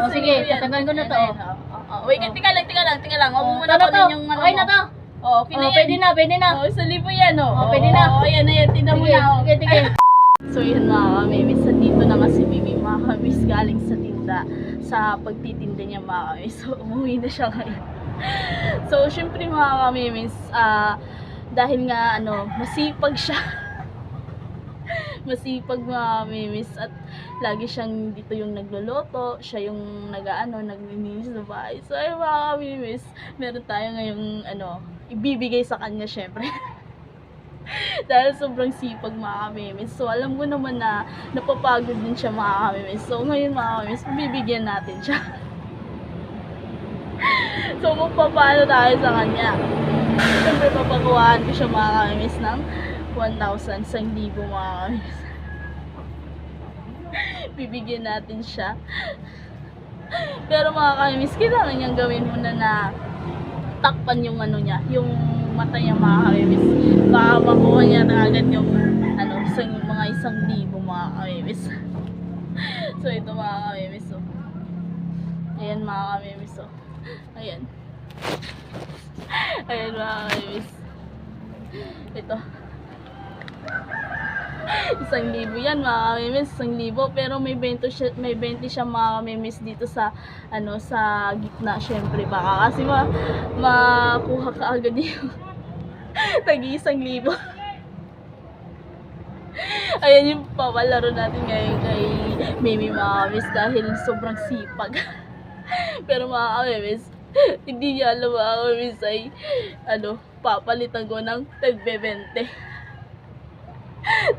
Oh, sige, tatanggalin ko na to. Wait, tika lang. Huwag mo muna Ito na to. kunin yung ano Okay na mo. to. Okay na yan. Pwede na. Oh, 1,000 yan, oh. Oh, pwede na. Oh, ayan, tignan mo Sige, na. Oh. sige. So yun mga kamimis, dito na nga si Mimi mga kamimis galing sa tinda, sa pagtitinda niya mga kamimis. So umuwi na siya ngayon. So syempre mga kamimis, dahil nga masipag siya. Masipag mga kamimis at lagi siyang dito yung nagluluto, siya yung naglilinis sa bahay. So ay mga kamimis, meron tayo ngayong ibibigay sa kanya syempre. Dahil sobrang sipag mga kamimis. So alam ko naman na napapagod din siya mga kamimis. So ngayon mga kamimis, bibigyan natin siya. So magpapano tayo sa kanya. Siyempre papakuhaan ko siya mga kamimis ng 1,000, 1,000 mga kamimis. Bibigyan natin siya. Pero mga kamimis, kailangan niyang gawin muna na takpan yung niya, yung mata niya mga kamimis. Baka makuha niya na agad yung mga 1,000 mga kamimis. So ito mga kamimis, oh. Ayan mga kamimis, oh. Ayan. Ayan mga kamimis. Ito. 1,000 yan mga kamimis, 1,000, pero may 20 siya mga kamimis dito sa sa gitna syempre, baka kasi makuha ka agad yung tagi 1,000. Ayan yung papalaro natin ngayon kay Mimi mga kamimis dahil sobrang sipag. Pero mga kamimis, hindi niya alam mga kamimis ay papalitan ko ng tagbe-20.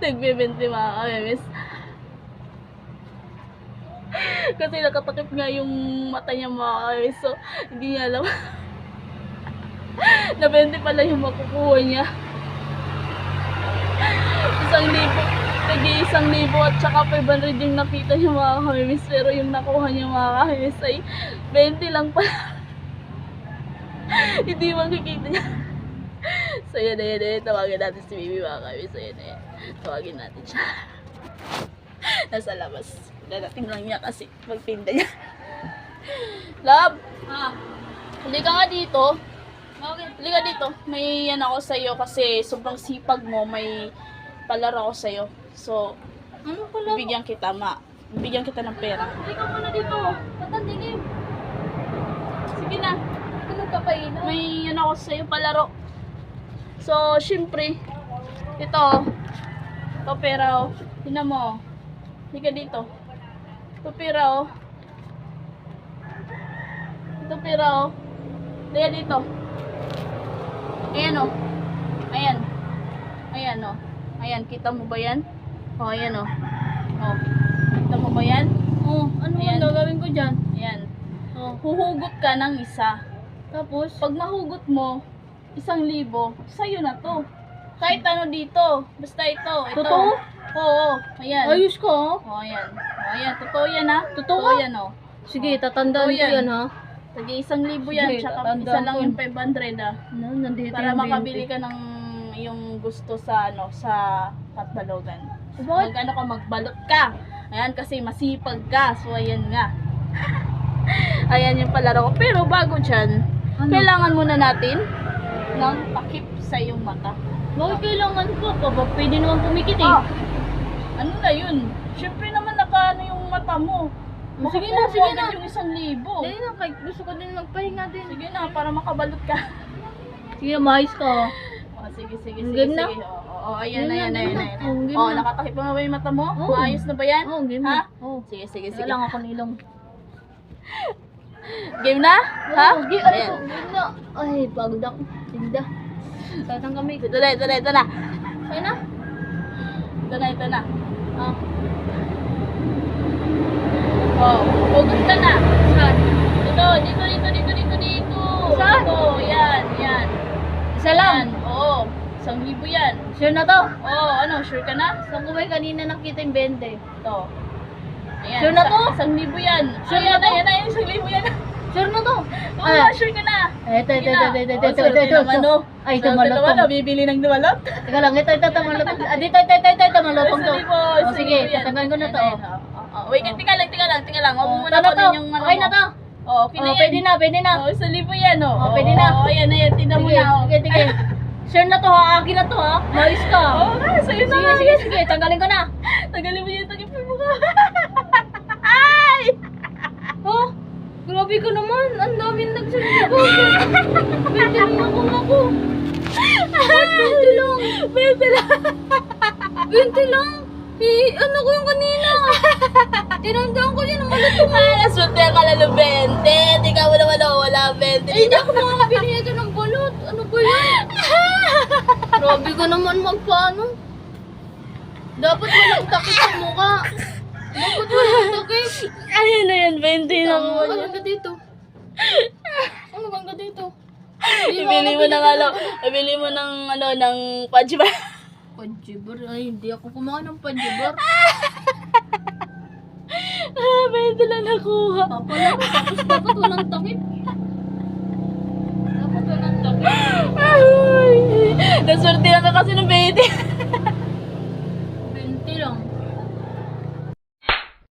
Tagbe-20 mga kamimis. Kasi nakatakip nga yung mata niya mga kamimis. So hindi niya alam na 20 pala yung makukuha niya. 1,000. Tagi 1,000 at saka 500 yung nakita niya mga kamimis. Pero yung nakuha niya mga kamimis ay 20 lang pala. Hindi makikita niya. So yun. Tawagin natin si Mimi mga kamimis. So yun. Tawagin natin siya. Nasa labas. Dadating lang niya kasi magtinda niya. Love! Hindi ka nga dito. Hindi ka dito. May ako sa'yo kasi sobrang sipag mo. May palaro ako sa'yo. So, Ano pala? bibigyan kita ng pera. Hindi ka muna dito. Ba't ang dilim? Sige na. Ano ka pa ina? May ako sa'yo palaro. So, syempre, ito pera, oh. Tingnan mo. Hindi ka dito. Ito pera, oh. Ito pera, oh. Hindi dito. Ayan, oh. Ayan, oh. Ayan, kita mo ba yan? Oh, ayan, oh. Oh. Kita mo ba yan? Oh, ano ang gagawin ko dyan? Ayan. Oh, Huhugot ka ng isa. tapos? Pag mahugot mo, 1,000, sa'yo na to. Kahit dito. Basta ito. Totoo? Oo. Ayan. Ayos ka, oh. Oh, ayan. Oh, ayan. Totoo yan, ha? Totoo? yan, oh. Sige, tatandaan ko Totoo yan. yan, ha? Tagi 1,000 yan. Sige, Tsaka tatandaan isa lang ko. yung 500, ah. Nandito Para yung makabili 20. ka ng yung gusto sa sa patbalogan. Bakit? Magbalot ka. Ayan, kasi masipag ka. So, ayan nga. Ayan yung palaro ko. Pero bago dyan, kailangan muna natin ng takip sa iyong mata. Bakit kailangan ko? Pwede naman pumikit, eh. Ano na yun? Siyempre naman yung mata mo. Sige Makukuha na. agad yung 1,000. Dali na, kahit gusto ko din magpahinga din. Sige na, para makabalot ka. Sige, maayos ka, oh. Oh, sige. Ang game na? Oo, ayan Game na. na. Oh, game Oh, na. nakatakip pa ba yung mata mo? Oo. Maayos na ba yan? Oh, game Ha? na. Oh. Sige. Sige lang ako nilong. Game na? Ha? Oh, game na. Ay, pagod ako. Tinda. Tatang kami. Ito na. Kaya na? Ito na. Ah. Oh, hugot ka na. Saan? Dito. Saan? Ito, yan. Isa lang. Yan, oo. 1,000 yan. Sure na to? Oo, sure ka na? Saan ko ba yung kanina nakita yung 20? Ito. Ayan, Sure na to? 1,000 yan. Sure Ayan na to? yan, 1,000 yan. Sure na to? Oo, sure ka na. Ito. Swerte naman, no? Ay, ito Swerte naman, no? malutong. Bibili ng dumalot. Teka lang, ito malutong. Dito, malutong to. Sige po, Oh, sige, tatanggalin ko na to. Wait Wait, tika lang. Huwag mo muna Ito na to. kunin yung ano Okay na mo. to. Oo, okay na Oh, yan. pwede na. Oo, sa libo yan, oh. Oh, pwede na. Oo, ayan, tingnan mo Sige, na, oh. sige. Sure na to ha, akin na to ha. Maayos ka. Oo nga, sa'yo na. Sige, tanggalin ko na. Tagalin mo yung takipin mo ka. Ay! Oh, grabe ka naman. Ang dami nagsalita ko. 20 lang ako. 20 lang. 20 lang. Ano ko yung kanina? Tinandaan ko yun. Malatong. Naswerte ka lalo 20. Di ka mo naman wala 20. Hindi ako makakabili ito ng balot. Ano ba yan? Grabe ka naman magpaano. Dapat walang takip sa mukha. Dapat walang takip. Ayan na yan, 20 na mo. Ano ba dito? Ano ba dito? Ibili mo ng ano, ibili mo ng ano, ng pajba. Panjibar? Ay, hindi ako kumain ng panjibar. 20 lang nakuha. Papala, tapos dapat walang takip. Dapat walang takip. Ay, naswerte lang ka kasi ng 20.